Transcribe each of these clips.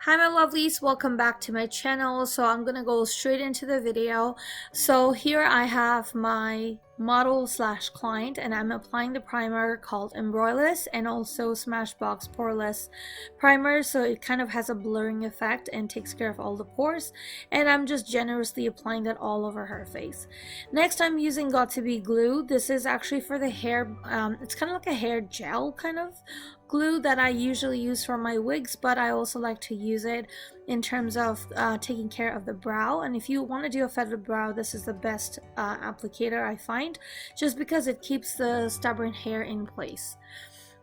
Hi my lovelies, welcome back to my channel. So I'm gonna go straight into the video. So here I have my model slash client and I'm applying the primer called Embroiless and also Smashbox Poreless primer, so it kind of has a blurring effect and takes care of all the pores, and I'm just generously applying that all over her face. Next I'm using Got To Be glue. This is actually for the hair. It's kind of like a hair gel kind of glue that I usually use for my wigs, but I also like to use it in terms of taking care of the brow. And if you want to do a feathered brow, this is the best applicator I find, just because it keeps the stubborn hair in place.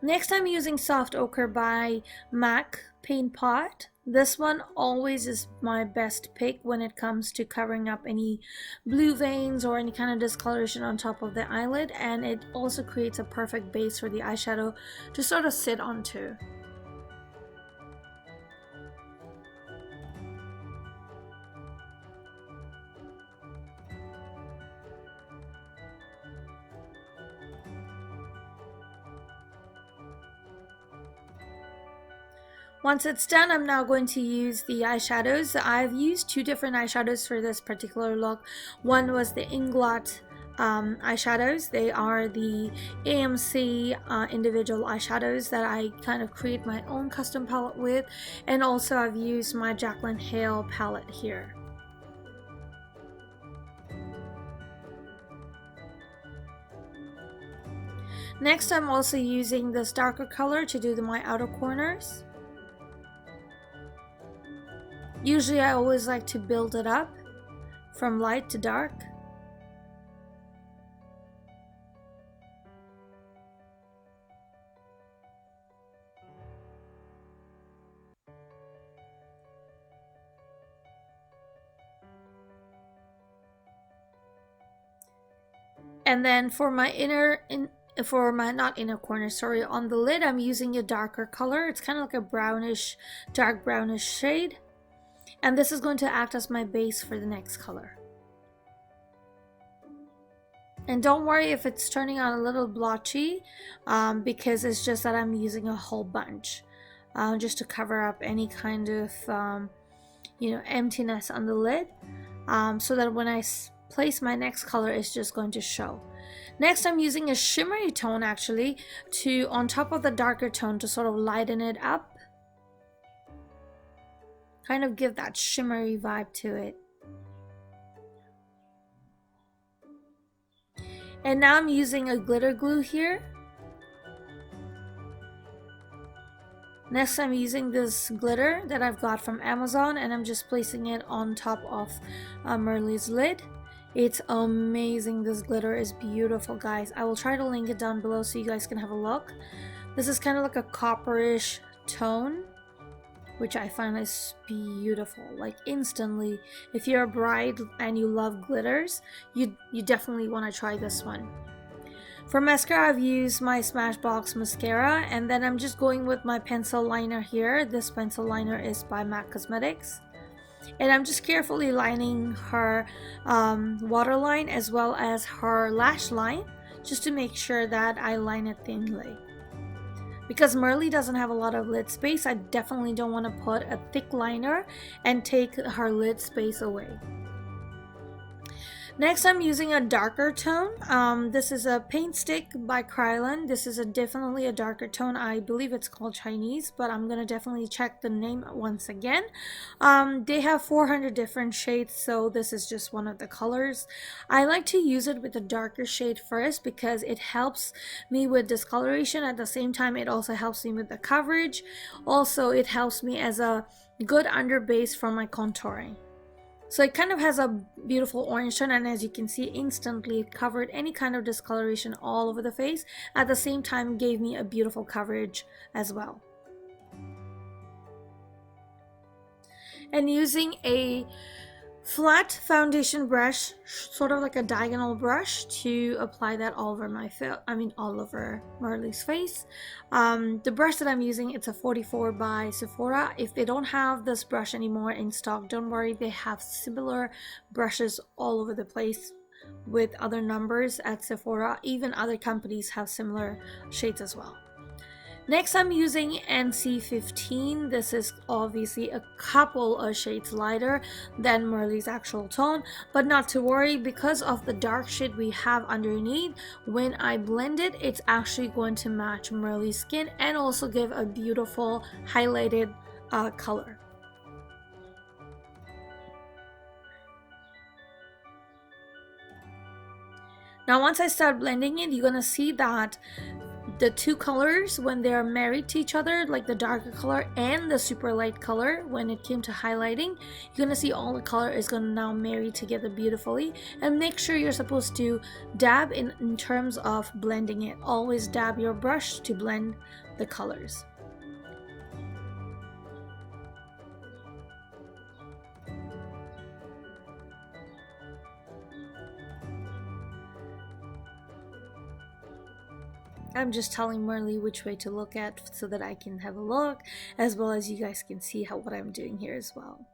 Next, I'm using Soft Ochre by MAC Paint Pot. This one always is my best pick when it comes to covering up any blue veins or any kind of discoloration on top of the eyelid, and it also creates a perfect base for the eyeshadow to sort of sit onto. Once it's done, I'm now going to use the eyeshadows. I've used two different eyeshadows for this particular look. One was the Inglot eyeshadows. They are the AMC individual eyeshadows that I kind of create my own custom palette with. And also I've used my Jaclyn Hill palette here. Next, I'm also using this darker color to do my outer corners. Usually I always like to build it up from light to dark. And then for my not inner corner, sorry, on the lid I'm using a darker color. It's kind of like a brownish, dark brownish shade. And this is going to act as my base for the next color. And don't worry if it's turning out a little blotchy, because it's just that I'm using a whole bunch just to cover up any kind of emptiness on the lid, so that when I place my next color, it's just going to show. Next, I'm using a shimmery tone actually on top of the darker tone to sort of lighten it up. Kind of give that shimmery vibe to it. And now I'm using a glitter glue here. Next, I'm using this glitter that I've got from Amazon, and I'm just placing it on top of Merly's lid. It's amazing. This glitter is beautiful, guys. I will try to link it down below so you guys can have a look. This is kind of like a copperish tone, which I find is beautiful. Like instantly, if you're a bride and you love glitters, you definitely want to try this one. For mascara, I've used my Smashbox mascara, and then I'm just going with my pencil liner here. This pencil liner is by MAC Cosmetics. And I'm just carefully lining her waterline as well as her lash line, just to make sure that I line it thinly. Because Merly doesn't have a lot of lid space, I definitely don't want to put a thick liner and take her lid space away. Next, I'm using a darker tone. This is a paint stick by Krylon. This is definitely a darker tone. I believe it's called Chinese, but I'm gonna definitely check the name once again. They have 400 different shades, so this is just one of the colors. I like to use it with a darker shade first because it helps me with discoloration. At the same time, it also helps me with the coverage. Also, it helps me as a good under base for my contouring. So it kind of has a beautiful orange tone, and as you can see, instantly it covered any kind of discoloration all over the face. At the same time, gave me a beautiful coverage as well. And using a flat foundation brush, sort of like a diagonal brush, to apply that all over my face, all over Merly's face. The brush that I'm using, it's a 44 by Sephora. If they don't have this brush anymore in stock, don't worry, they have similar brushes all over the place with other numbers at Sephora. Even other companies have similar shades as well. Next, I'm using NC15. This is obviously a couple of shades lighter than Merle's actual tone, but not to worry, because of the dark shade we have underneath, when I blend it, it's actually going to match Merle's skin and also give a beautiful highlighted color. Now once I start blending it, you're gonna see that the two colors, when they're married to each other, like the darker color and the super light color, when it came to highlighting, you're gonna see all the color is gonna now marry together beautifully. And make sure you're supposed to dab in terms of blending it. Always dab your brush to blend the colors. I'm just telling Merle which way to look at so that I can have a look, as well as you guys can see what I'm doing here as well.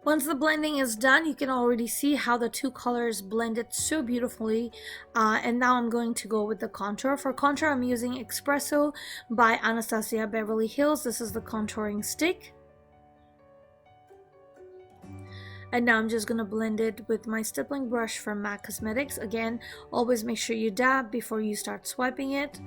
Once the blending is done, you can already see how the two colors blended so beautifully. And now I'm going to go with the contour. For contour, I'm using Espresso by Anastasia Beverly Hills. This is the contouring stick. And now I'm just going to blend it with my stippling brush from MAC Cosmetics. Again, always make sure you dab before you start swiping it.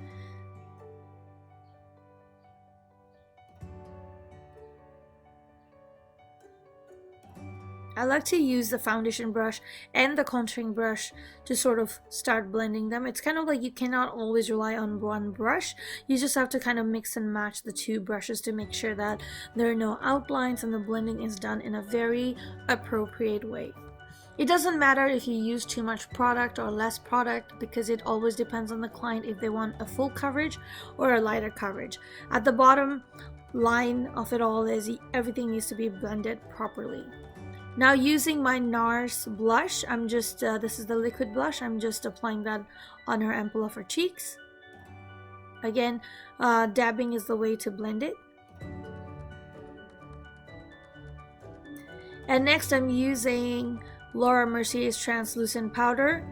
I like to use the foundation brush and the contouring brush to sort of start blending them. It's kind of like you cannot always rely on one brush. You just have to kind of mix and match the two brushes to make sure that there are no outlines and the blending is done in a very appropriate way. It doesn't matter if you use too much product or less product, because it always depends on the client if they want a full coverage or a lighter coverage. At the bottom line of it all is everything needs to be blended properly. Now using my NARS blush, I'm just, this is the liquid blush, I'm just applying that on her ample of her cheeks. Again, dabbing is the way to blend it. And next I'm using Laura Mercier's translucent powder.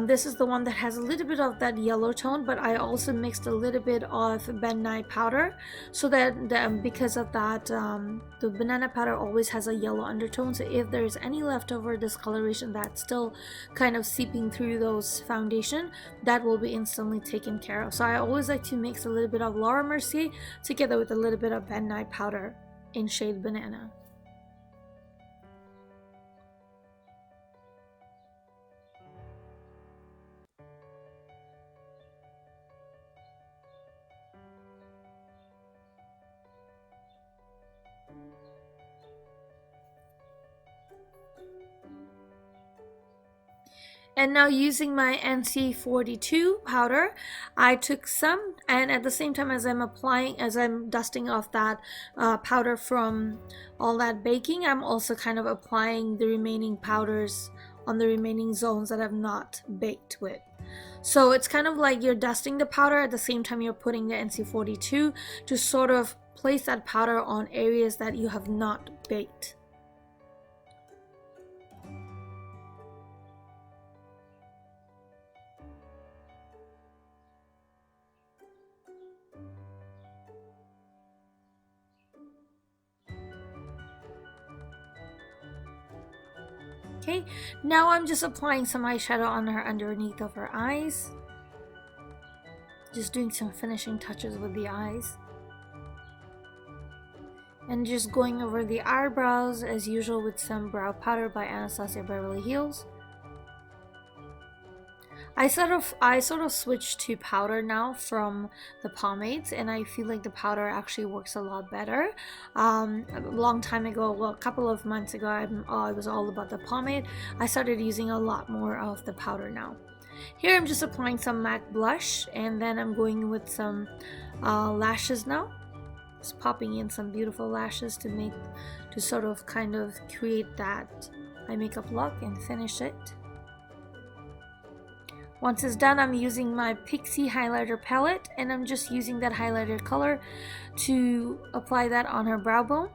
This is the one that has a little bit of that yellow tone, but I also mixed a little bit of banana powder, so that because of that, the banana powder always has a yellow undertone, so if there's any leftover discoloration that's still kind of seeping through those foundation, that will be instantly taken care of. So I always like to mix a little bit of Laura Mercier together with a little bit of banana powder in shade Banana. And now using my NC42 powder, I took some, and at the same time as I'm dusting off that powder from all that baking, I'm also kind of applying the remaining powders on the remaining zones that I've not baked with. So it's kind of like you're dusting the powder at the same time you're putting the NC42 to sort of place that powder on areas that you have not baked. Okay, now I'm just applying some eyeshadow on her underneath of her eyes. Just doing some finishing touches with the eyes. And just going over the eyebrows as usual with some brow powder by Anastasia Beverly Hills. I sort of switched to powder now from the pomades, and I feel like the powder actually works a lot better. A long time ago, well, a couple of months ago, I was all about the pomade. I started using a lot more of the powder now. Here I'm just applying some MAC blush, and then I'm going with some lashes now. Just popping in some beautiful lashes to sort of kind of create that eye makeup look and finish it. Once it's done, I'm using my Pixie highlighter palette, and I'm just using that highlighter color to apply that on her brow bone.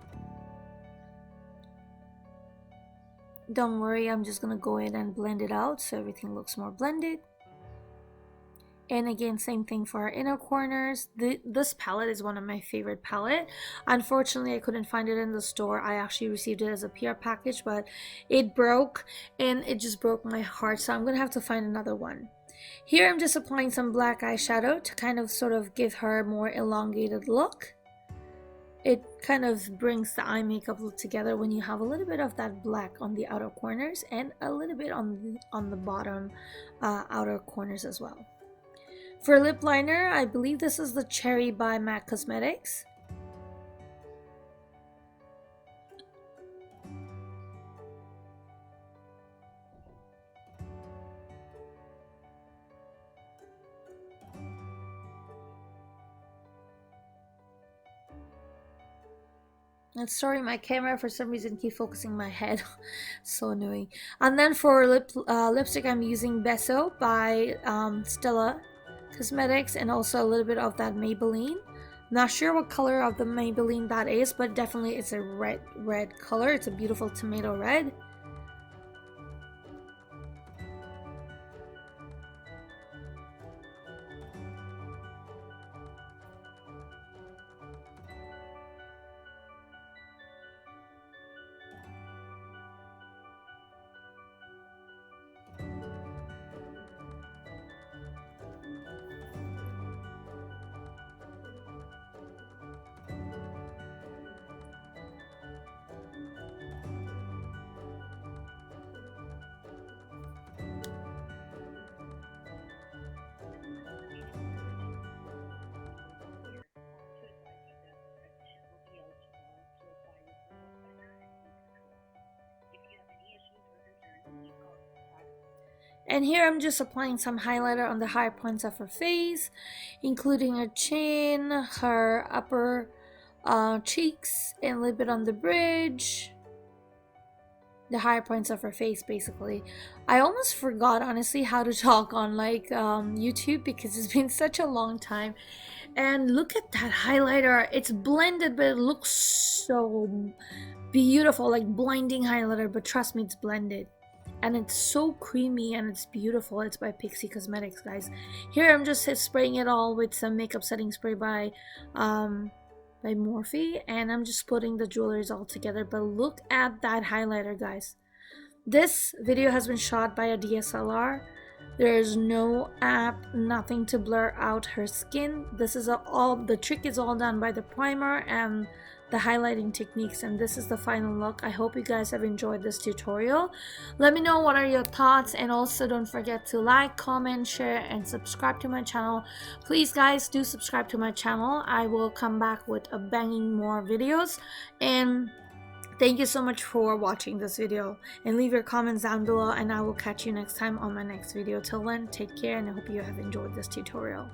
Don't worry, I'm just gonna go in and blend it out so everything looks more blended. And again, same thing for our inner corners. This palette is one of my favorite palette. Unfortunately, I couldn't find it in the store. I actually received it as a PR package, but it broke, and it just broke my heart. So I'm gonna have to find another one. Here I'm just applying some black eyeshadow to kind of sort of give her a more elongated look. It kind of brings the eye makeup look together when you have a little bit of that black on the outer corners and a little bit on the bottom outer corners as well. For lip liner, I believe this is the Cherry by MAC Cosmetics. And sorry, my camera for some reason keep focusing my head. So annoying. And then for lipstick, I'm using Beso by Stella Cosmetics, and also a little bit of that Maybelline. Not sure what color of the Maybelline that is, but definitely it's a red color. It's a beautiful tomato red. And here I'm just applying some highlighter on the higher points of her face, including her chin, her upper cheeks, and a little bit on the bridge. The higher points of her face, basically. I almost forgot, honestly, how to talk on like YouTube, because it's been such a long time. And look at that highlighter. It's blended, but it looks so beautiful, like blinding highlighter, but trust me, it's blended. And it's so creamy and it's beautiful. It's by Pixie Cosmetics, guys. Here I'm just spraying it all with some makeup setting spray by Morphe, and I'm just putting the jewelries all together. But look at that highlighter, guys. This video has been shot by a DSLR. There is no app, nothing to blur out her skin. This is all, the trick is all done by the primer and the highlighting techniques, and this is the final look. I hope you guys have enjoyed this tutorial. Let me know what are your thoughts, and also don't forget to like, comment, share, and subscribe to my channel. Please guys, do subscribe to my channel. I will come back with a banging more videos, and thank you so much for watching this video, and leave your comments down below, and I will catch you next time on my next video. Till then, take care, and I hope you have enjoyed this tutorial.